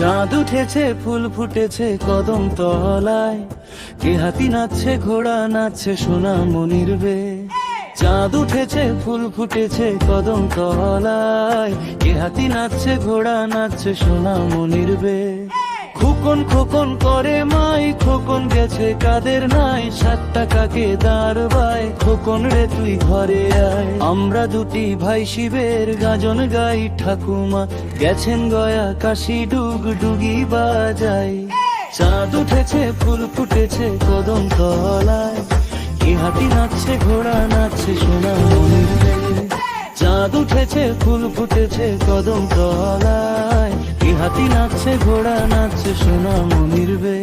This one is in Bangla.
চাঁদ উঠেছে ফুল ফুটেছে কদম তলায়, কে হাতি নাচছে ঘোড়া নাচছে সোনা মনির বে। চাঁদ উঠেছে ফুল ফুটেছে কদম তলায়, কে হাতি নাচছে ঘোড়া নাচছে সোনা মনির বে। খোকন খোকন করে মাই খোকন গেছে কাদের নাই, 7 টাকাকে দাঁড়বাই খোকন রে তুই ঘরে আয়। আমরা দুটি ভাই শিবের গাজন গাই, ঠাকুমা গেছেন গয়া কাশি ডুগডুগি বাজাই। চাঁদ উঠেছে ফুল ফুটেছে কদম তলায়, কে হাতি নাচছে ঘোড়া নাচছে সোনা মনির বে। চাঁদ উঠেছে ফুল ফুটেছে কদম তলায়, কে হাতি নাচছে ঘোড়া নাচছে সোনা মনির বে।